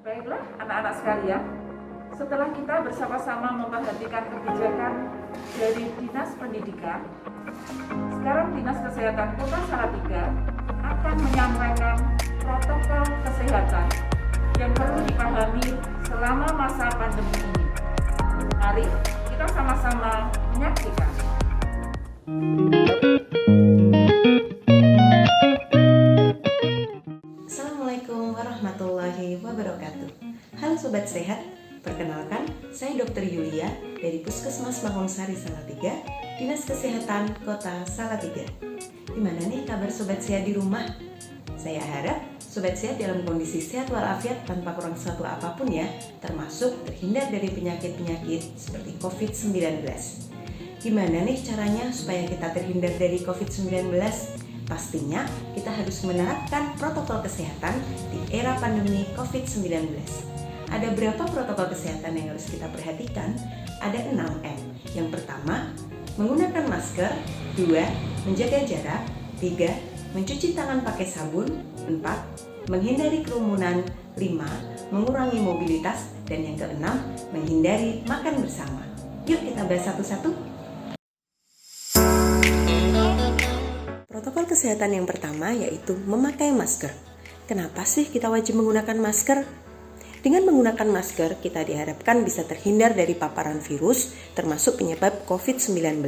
Baiklah anak-anak sekalian, setelah kita bersama-sama memperhatikan kebijakan dari Dinas Pendidikan, sekarang Dinas Kesehatan Kota Salatiga akan menyampaikan protokol kesehatan yang perlu dipahami selama masa pandemi ini. Mari kita sama-sama menyaksikan. Assalamualaikum warahmatullahi wabarakatuh. Halo Sobat Sehat, perkenalkan saya Dr. Yulia dari Puskesmas Mangunsari Salatiga, Dinas Kesehatan Kota Salatiga. Gimana nih kabar Sobat Sehat di rumah? Saya harap Sobat Sehat dalam kondisi sehat walafiat tanpa kurang satu apapun ya, termasuk terhindar dari penyakit-penyakit seperti COVID-19. Gimana nih caranya supaya kita terhindar dari COVID-19? Pastinya kita harus menerapkan protokol kesehatan di era pandemi COVID-19. Ada berapa protokol kesehatan yang harus kita perhatikan? Ada 6M. Yang pertama, menggunakan masker. 2. Menjaga jarak. 3. Mencuci tangan pakai sabun. 4. Menghindari kerumunan. 5. Mengurangi mobilitas. Dan yang keenam, menghindari makan bersama. Yuk kita bahas satu-satu. Protokol kesehatan yang pertama yaitu memakai masker. Kenapa sih kita wajib menggunakan masker? Dengan menggunakan masker, kita diharapkan bisa terhindar dari paparan virus termasuk penyebab COVID-19.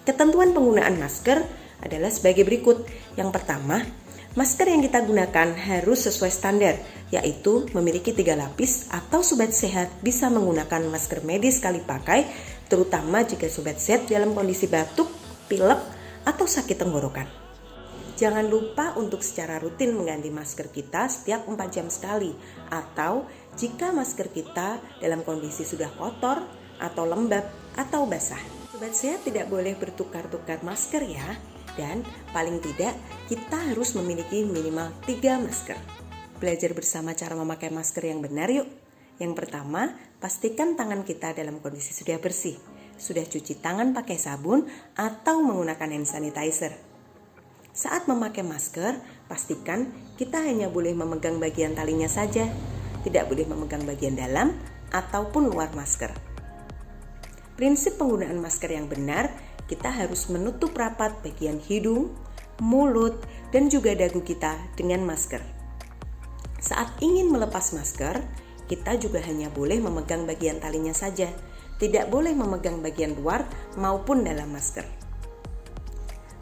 Ketentuan penggunaan masker adalah sebagai berikut. Yang pertama, masker yang kita gunakan harus sesuai standar, yaitu memiliki 3 lapis atau Sobat Sehat bisa menggunakan masker medis sekali pakai, terutama jika Sobat Sehat dalam kondisi batuk, pilek, atau sakit tenggorokan. Jangan lupa untuk secara rutin mengganti masker kita setiap 4 jam sekali, atau jika masker kita dalam kondisi sudah kotor atau lembab atau basah. Sobat Sehat tidak boleh bertukar-tukar masker ya, dan paling tidak kita harus memiliki minimal 3 masker. Belajar bersama cara memakai masker yang benar yuk. Yang pertama, pastikan tangan kita dalam kondisi sudah bersih. Sudah cuci tangan pakai sabun atau menggunakan hand sanitizer. Saat memakai masker, pastikan kita hanya boleh memegang bagian talinya saja, tidak boleh memegang bagian dalam ataupun luar masker. Prinsip penggunaan masker yang benar, kita harus menutup rapat bagian hidung, mulut, dan juga dagu kita dengan masker. Saat ingin melepas masker, kita juga hanya boleh memegang bagian talinya saja, tidak boleh memegang bagian luar maupun dalam masker.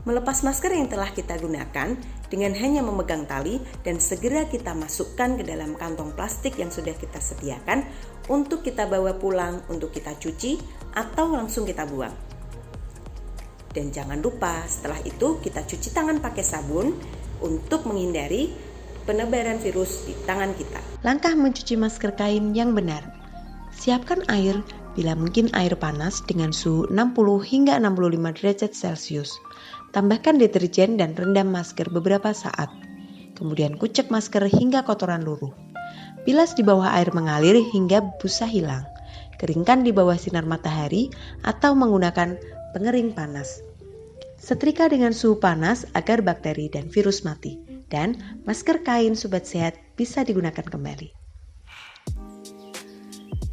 Melepas masker yang telah kita gunakan dengan hanya memegang tali dan segera kita masukkan ke dalam kantong plastik yang sudah kita sediakan untuk kita bawa pulang, untuk kita cuci atau langsung kita buang. Dan jangan lupa setelah itu kita cuci tangan pakai sabun untuk menghindari penebaran virus di tangan kita. Langkah mencuci masker kain yang benar. Siapkan air, bila mungkin air panas dengan suhu 60 hingga 65 derajat Celcius. Tambahkan deterjen dan rendam masker beberapa saat. Kemudian kucek masker hingga kotoran luruh. Bilas di bawah air mengalir hingga busa hilang. Keringkan di bawah sinar matahari atau menggunakan pengering panas. Setrika dengan suhu panas agar bakteri dan virus mati. Dan masker kain Sobat Sehat bisa digunakan kembali.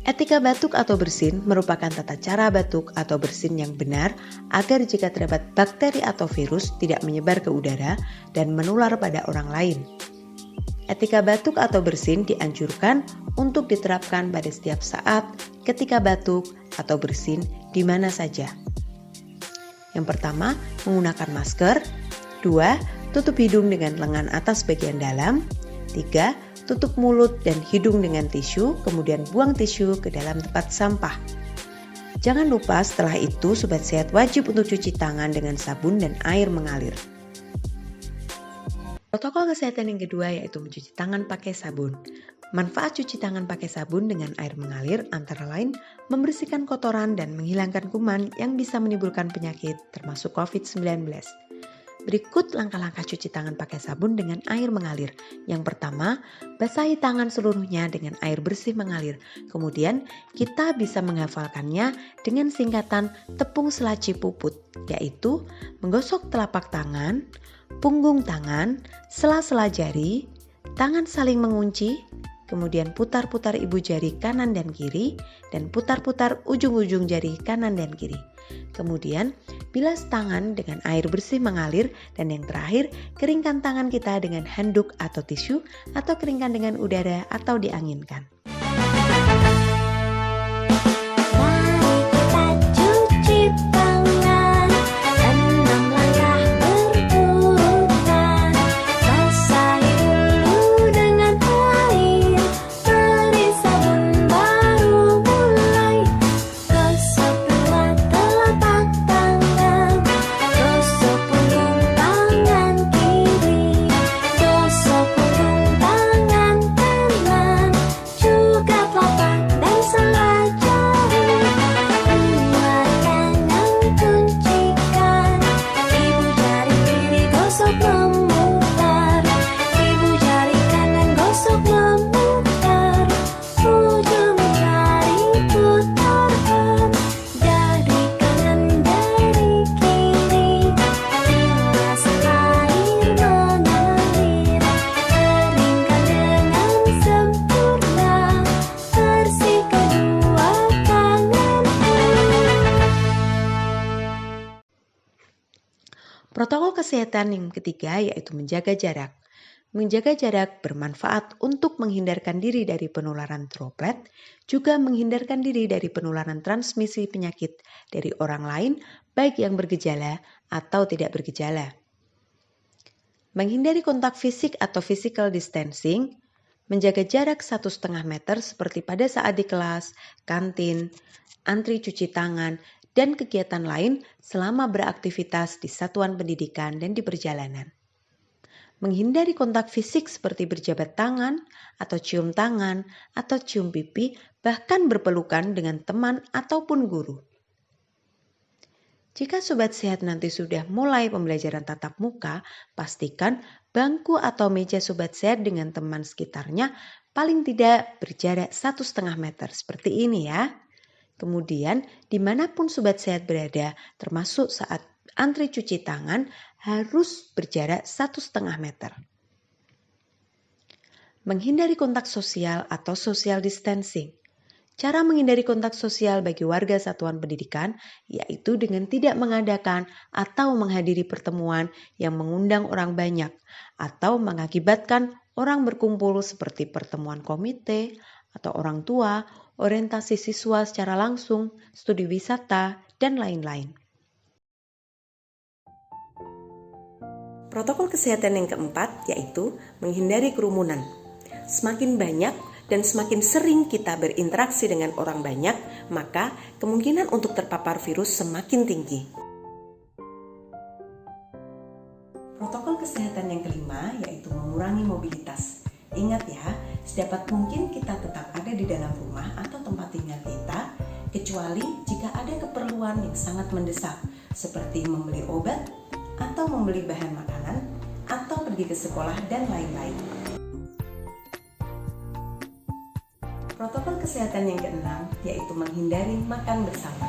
Etika batuk atau bersin merupakan tata cara batuk atau bersin yang benar agar jika terdapat bakteri atau virus tidak menyebar ke udara dan menular pada orang lain. Etika batuk atau bersin dianjurkan untuk diterapkan pada setiap saat ketika batuk atau bersin di mana saja. Yang pertama, menggunakan masker. 2. Tutup hidung dengan lengan atas bagian dalam. 3. Tutup mulut dan hidung dengan tisu, kemudian buang tisu ke dalam tempat sampah. Jangan lupa setelah itu Sobat Sehat wajib untuk cuci tangan dengan sabun dan air mengalir. Protokol kesehatan yang kedua yaitu mencuci tangan pakai sabun. Manfaat cuci tangan pakai sabun dengan air mengalir antara lain membersihkan kotoran dan menghilangkan kuman yang bisa menimbulkan penyakit termasuk COVID-19. Berikut langkah-langkah cuci tangan pakai sabun dengan air mengalir. Yang pertama, basahi tangan seluruhnya dengan air bersih mengalir. Kemudian, kita bisa menghafalkannya dengan singkatan tepung selaci puput, yaitu menggosok telapak tangan, punggung tangan, sela-sela jari, tangan saling mengunci, kemudian putar-putar ibu jari kanan dan kiri, dan putar-putar ujung-ujung jari kanan dan kiri. Kemudian bilas tangan dengan air bersih mengalir, dan yang terakhir keringkan tangan kita dengan handuk atau tisu, atau keringkan dengan udara atau dianginkan. Protokol kesehatan yang ketiga yaitu menjaga jarak. Menjaga jarak bermanfaat untuk menghindarkan diri dari penularan droplet, juga menghindarkan diri dari penularan transmisi penyakit dari orang lain, baik yang bergejala atau tidak bergejala. Menghindari kontak fisik atau physical distancing, menjaga jarak 1,5 meter seperti pada saat di kelas, kantin, antri cuci tangan, dan kegiatan lain selama beraktivitas di satuan pendidikan dan di perjalanan. Menghindari kontak fisik seperti berjabat tangan, atau cium tangan, atau cium pipi, bahkan berpelukan dengan teman ataupun guru. Jika Sobat Sehat nanti sudah mulai pembelajaran tatap muka, pastikan bangku atau meja Sobat Sehat dengan teman sekitarnya paling tidak berjarak 1,5 meter seperti ini ya. Kemudian dimanapun Sobat Sehat berada, termasuk saat antri cuci tangan, harus berjarak 1,5 meter. Menghindari kontak sosial atau social distancing. Cara menghindari kontak sosial bagi warga satuan pendidikan yaitu dengan tidak mengadakan atau menghadiri pertemuan yang mengundang orang banyak atau mengakibatkan orang berkumpul seperti pertemuan komite atau orang tua, orientasi siswa secara langsung, studi wisata, dan lain-lain. Protokol kesehatan yang keempat yaitu menghindari kerumunan. Semakin banyak dan semakin sering kita berinteraksi dengan orang banyak, maka kemungkinan untuk terpapar virus semakin tinggi. Protokol kesehatan yang kelima yaitu mengurangi mobilitas. Ingat ya, sedapat mungkin kita tetap ada di dalam rumah atau tempat tinggal kita, kecuali jika ada keperluan yang sangat mendesak, seperti membeli obat, atau membeli bahan makanan, atau pergi ke sekolah, dan lain-lain. Protokol kesehatan yang keenam yaitu menghindari makan bersama.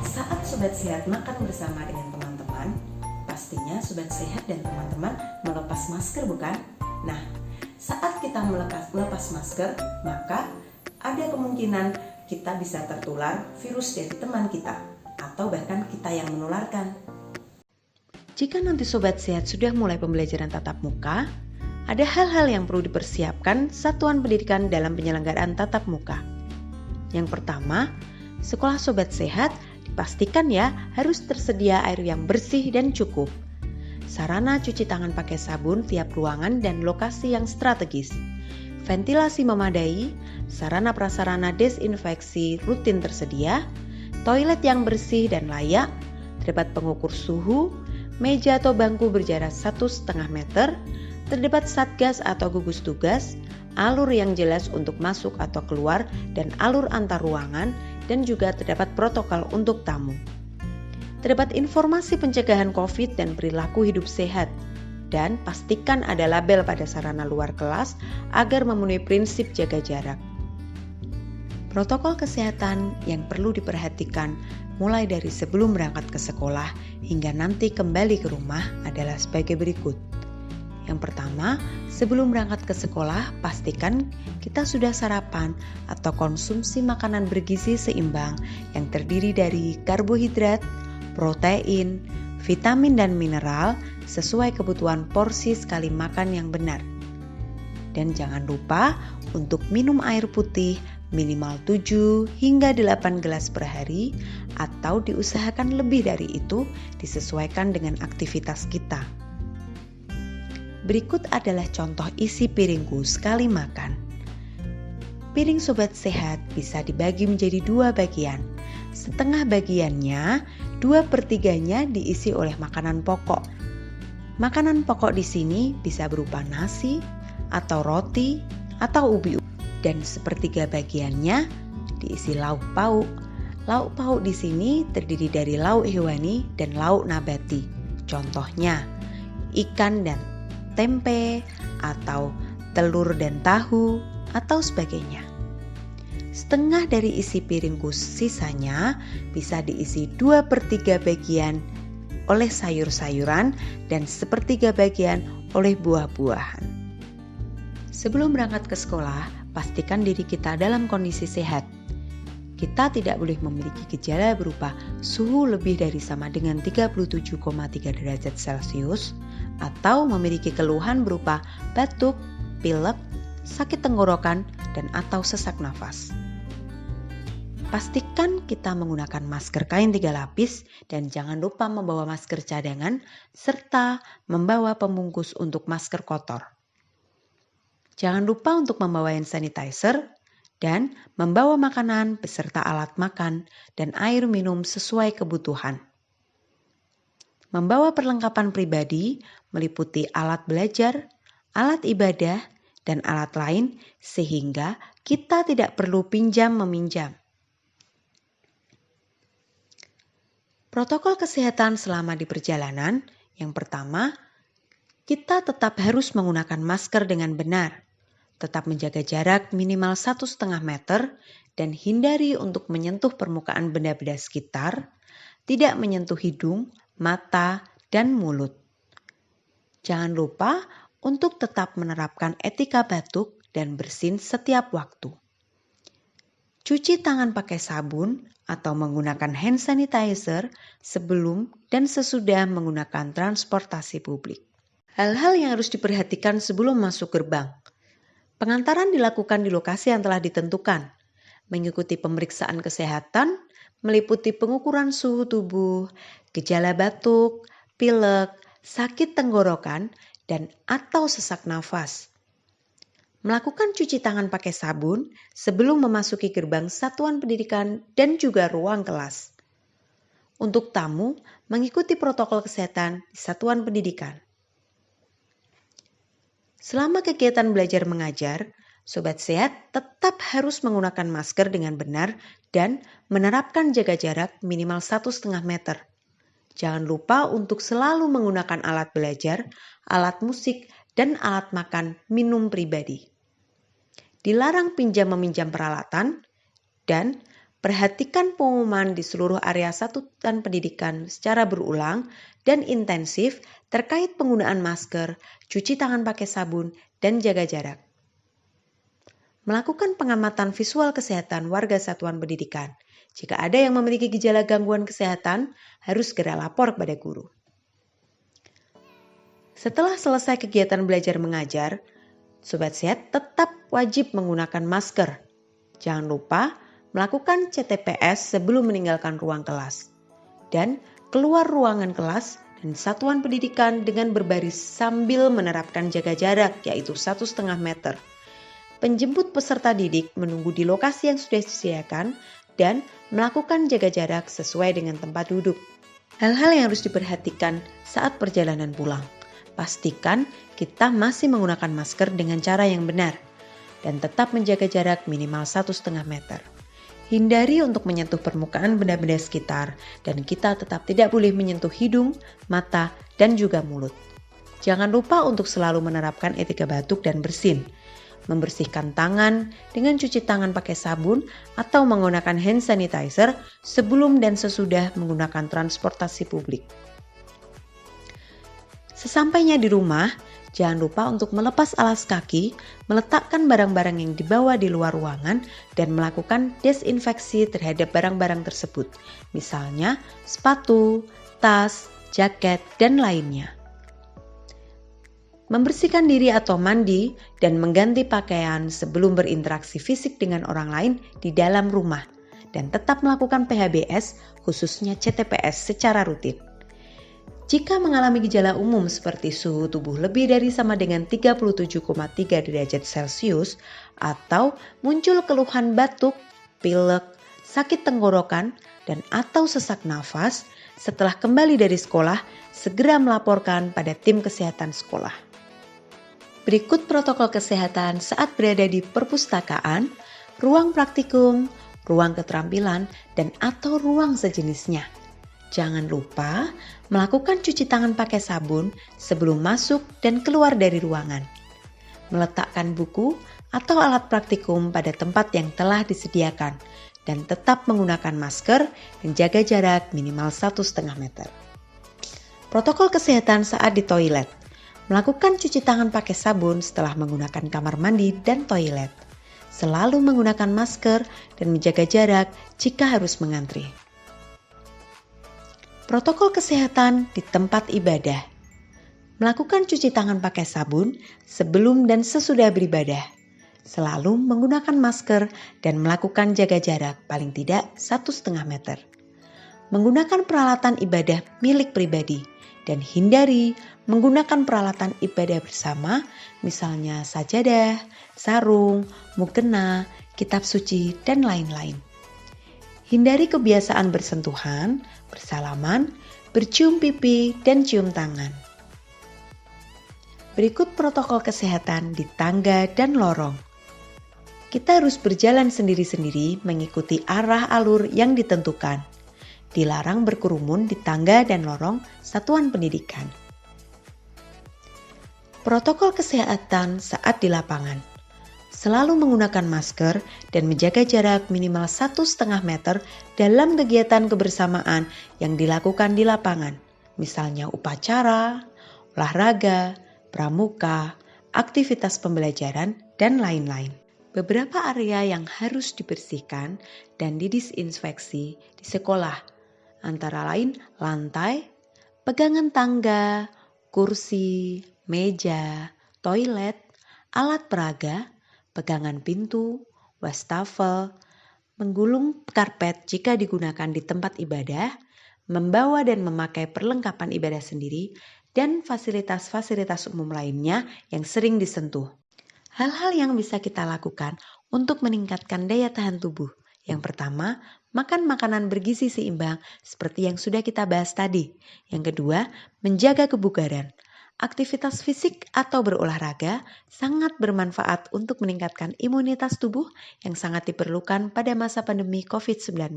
Saat Sobat Sehat makan bersama dengan teman-teman, pastinya Sobat Sehat dan teman-teman melepas masker, bukan? Nah, saat kita melepas masker, maka ada kemungkinan kita bisa tertular virus dari teman kita, atau bahkan kita yang menularkan. Jika nanti Sobat Sehat sudah mulai pembelajaran tatap muka, ada hal-hal yang perlu dipersiapkan satuan pendidikan dalam penyelenggaraan tatap muka. Yang pertama, sekolah Sobat Sehat dipastikan ya harus tersedia air yang bersih dan cukup. Sarana cuci tangan pakai sabun tiap ruangan dan lokasi yang strategis. Ventilasi memadai, sarana prasarana desinfeksi rutin tersedia, toilet yang bersih dan layak, terdapat pengukur suhu, meja atau bangku berjarak 1,5 meter, terdapat satgas atau gugus tugas, alur yang jelas untuk masuk atau keluar dan alur antar ruangan, dan juga terdapat protokol untuk tamu. Terdapat informasi pencegahan COVID dan perilaku hidup sehat, dan pastikan ada label pada sarana luar kelas agar memenuhi prinsip jaga jarak. Protokol kesehatan yang perlu diperhatikan mulai dari sebelum berangkat ke sekolah hingga nanti kembali ke rumah adalah sebagai berikut. Yang pertama, sebelum berangkat ke sekolah, pastikan kita sudah sarapan atau konsumsi makanan bergizi seimbang yang terdiri dari karbohidrat, protein, vitamin dan mineral sesuai kebutuhan porsi sekali makan yang benar. Dan jangan lupa untuk minum air putih minimal 7 hingga 8 gelas per hari atau diusahakan lebih dari itu disesuaikan dengan aktivitas kita. Berikut adalah contoh isi piringku sekali makan. Piring Sobat Sehat bisa dibagi menjadi 2 bagian. Setengah bagiannya, 2/3-nya diisi oleh makanan pokok. Makanan pokok di sini bisa berupa nasi, atau roti, atau ubi. Dan sepertiga bagiannya diisi lauk pauk. Lauk pauk di sini terdiri dari lauk hewani dan lauk nabati. Contohnya, ikan dan tempe, atau telur dan tahu, atau sebagainya. Setengah dari isi piringku sisanya bisa diisi 2/3 bagian oleh sayur-sayuran dan 1/3 bagian oleh buah-buahan. Sebelum berangkat ke sekolah, pastikan diri kita dalam kondisi sehat. Kita tidak boleh memiliki gejala berupa suhu lebih dari sama dengan 37,3 derajat Celcius atau memiliki keluhan berupa batuk, pilek, sakit tenggorokan, dan atau sesak nafas. Pastikan kita menggunakan masker kain 3 lapis dan jangan lupa membawa masker cadangan serta membawa pembungkus untuk masker kotor. Jangan lupa untuk membawa hand sanitizer dan membawa makanan beserta alat makan dan air minum sesuai kebutuhan. Membawa perlengkapan pribadi meliputi alat belajar, alat ibadah, dan alat lain sehingga kita tidak perlu pinjam-meminjam. Protokol kesehatan selama di perjalanan, yang pertama, kita tetap harus menggunakan masker dengan benar. Tetap menjaga jarak minimal 1,5 meter dan hindari untuk menyentuh permukaan benda-benda sekitar, tidak menyentuh hidung, mata, dan mulut. Jangan lupa untuk tetap menerapkan etika batuk dan bersin setiap waktu. Cuci tangan pakai sabun atau menggunakan hand sanitizer sebelum dan sesudah menggunakan transportasi publik. Hal-hal yang harus diperhatikan sebelum masuk gerbang. Pengantaran dilakukan di lokasi yang telah ditentukan, mengikuti pemeriksaan kesehatan, meliputi pengukuran suhu tubuh, gejala batuk, pilek, sakit tenggorokan, dan atau sesak nafas. Melakukan cuci tangan pakai sabun sebelum memasuki gerbang satuan pendidikan dan juga ruang kelas. Untuk tamu, mengikuti protokol kesehatan di satuan pendidikan. Selama kegiatan belajar mengajar, Sobat Sehat tetap harus menggunakan masker dengan benar dan menerapkan jaga jarak minimal 1,5 meter. Jangan lupa untuk selalu menggunakan alat belajar, alat musik, dan alat makan minum pribadi. Dilarang pinjam-meminjam peralatan dan perhatikan pengumuman di seluruh area satuan pendidikan secara berulang dan intensif terkait penggunaan masker, cuci tangan pakai sabun, dan jaga jarak. Melakukan pengamatan visual kesehatan warga satuan pendidikan. Jika ada yang memiliki gejala gangguan kesehatan, harus segera lapor kepada guru. Setelah selesai kegiatan belajar mengajar, Sobat Sehat tetap wajib menggunakan masker. Jangan lupa melakukan CTPS sebelum meninggalkan ruang kelas. Dan keluar ruangan kelas dan satuan pendidikan dengan berbaris sambil menerapkan jaga jarak yaitu 1,5 meter. Penjemput peserta didik menunggu di lokasi yang sudah disediakan dan melakukan jaga jarak sesuai dengan tempat duduk. Hal-hal yang harus diperhatikan saat perjalanan pulang. Pastikan kita masih menggunakan masker dengan cara yang benar dan tetap menjaga jarak minimal 1,5 meter. Hindari untuk menyentuh permukaan benda-benda sekitar dan kita tetap tidak boleh menyentuh hidung, mata, dan juga mulut. Jangan lupa untuk selalu menerapkan etika batuk dan bersin. Membersihkan tangan dengan cuci tangan pakai sabun atau menggunakan hand sanitizer sebelum dan sesudah menggunakan transportasi publik. Sesampainya di rumah, Jangan lupa untuk melepas alas kaki, meletakkan barang-barang yang dibawa di luar ruangan, dan melakukan desinfeksi terhadap barang-barang tersebut, misalnya sepatu, tas, jaket, dan lainnya. Membersihkan diri atau mandi dan mengganti pakaian sebelum berinteraksi fisik dengan orang lain di dalam rumah, dan tetap melakukan PHBS khususnya CTPS secara rutin. Jika mengalami gejala umum seperti suhu tubuh lebih dari sama dengan 37,3 derajat Celcius atau muncul keluhan batuk, pilek, sakit tenggorokan, dan atau sesak nafas, setelah kembali dari sekolah, segera melaporkan pada tim kesehatan sekolah. Berikut protokol kesehatan saat berada di perpustakaan, ruang praktikum, ruang keterampilan, dan atau ruang sejenisnya. Jangan lupa melakukan cuci tangan pakai sabun sebelum masuk dan keluar dari ruangan. Meletakkan buku atau alat praktikum pada tempat yang telah disediakan dan tetap menggunakan masker dan jaga jarak minimal 1,5 meter. Protokol kesehatan saat di toilet. Melakukan cuci tangan pakai sabun setelah menggunakan kamar mandi dan toilet. Selalu menggunakan masker dan menjaga jarak jika harus mengantri. Protokol kesehatan di tempat ibadah. Melakukan cuci tangan pakai sabun sebelum dan sesudah beribadah. Selalu menggunakan masker dan melakukan jaga jarak paling tidak 1,5 meter. Menggunakan peralatan ibadah milik pribadi dan hindari menggunakan peralatan ibadah bersama, misalnya sajadah, sarung, mukena, kitab suci, dan lain-lain. Hindari kebiasaan bersentuhan, bersalaman, bercium pipi, dan cium tangan. Berikut protokol kesehatan di tangga dan lorong. Kita harus berjalan sendiri-sendiri mengikuti arah alur yang ditentukan. Dilarang berkerumun di tangga dan lorong satuan pendidikan. Protokol kesehatan saat di lapangan. Selalu menggunakan masker dan menjaga jarak minimal 1,5 meter dalam kegiatan kebersamaan yang dilakukan di lapangan, misalnya upacara, olahraga, pramuka, aktivitas pembelajaran, dan lain-lain. Beberapa area yang harus dibersihkan dan didisinfeksi di sekolah, antara lain lantai, pegangan tangga, kursi, meja, toilet, alat peraga, pegangan pintu, wastafel, menggulung karpet jika digunakan di tempat ibadah, membawa dan memakai perlengkapan ibadah sendiri, dan fasilitas-fasilitas umum lainnya yang sering disentuh. Hal-hal yang bisa kita lakukan untuk meningkatkan daya tahan tubuh. Yang pertama, makan makanan bergizi seimbang seperti yang sudah kita bahas tadi. Yang kedua, menjaga kebugaran. Aktivitas fisik atau berolahraga sangat bermanfaat untuk meningkatkan imunitas tubuh yang sangat diperlukan pada masa pandemi COVID-19.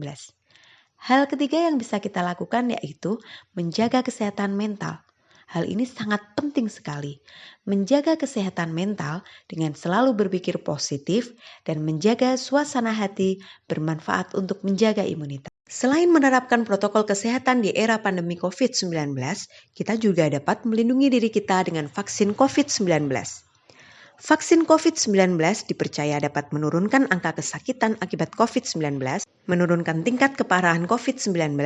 Hal ketiga yang bisa kita lakukan yaitu menjaga kesehatan mental. Hal ini sangat penting sekali. Menjaga kesehatan mental dengan selalu berpikir positif dan menjaga suasana hati bermanfaat untuk menjaga imunitas. Selain menerapkan protokol kesehatan di era pandemi COVID-19, kita juga dapat melindungi diri kita dengan vaksin COVID-19. Vaksin COVID-19 dipercaya dapat menurunkan angka kesakitan akibat COVID-19, menurunkan tingkat keparahan COVID-19,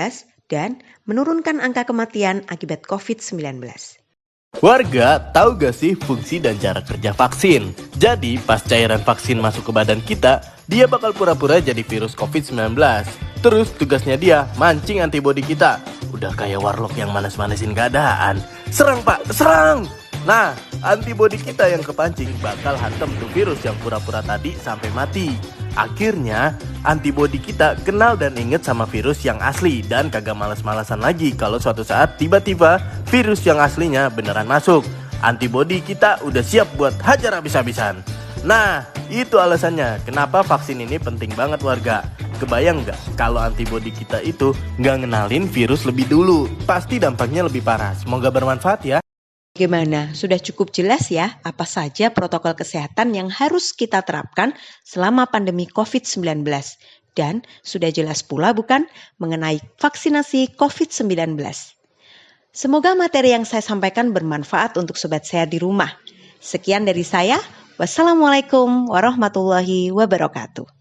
dan menurunkan angka kematian akibat COVID-19. Warga, tahu gak sih fungsi dan cara kerja vaksin? Jadi, pas cairan vaksin masuk ke badan kita, dia bakal pura-pura jadi virus COVID-19. Terus tugasnya dia mancing antibodi kita. Udah kayak warlock yang manas-manasin keadaan. Serang pak, serang! Nah, antibodi kita yang kepancing bakal hantam tuh virus yang pura-pura tadi sampai mati. Akhirnya, antibodi kita kenal dan inget sama virus yang asli dan kagak males-malesan lagi kalau suatu saat tiba-tiba virus yang aslinya beneran masuk. Antibodi kita udah siap buat hajar habis-habisan. Nah, itu alasannya kenapa vaksin ini penting banget warga. Kebayang nggak kalau antibodi kita itu nggak ngenalin virus lebih dulu? Pasti dampaknya lebih parah. Semoga bermanfaat ya. Bagaimana? Sudah cukup jelas ya apa saja protokol kesehatan yang harus kita terapkan selama pandemi COVID-19. Dan sudah jelas pula bukan mengenai vaksinasi COVID-19. Semoga materi yang saya sampaikan bermanfaat untuk sobat sehat di rumah. Sekian dari saya. Wassalamualaikum warahmatullahi wabarakatuh.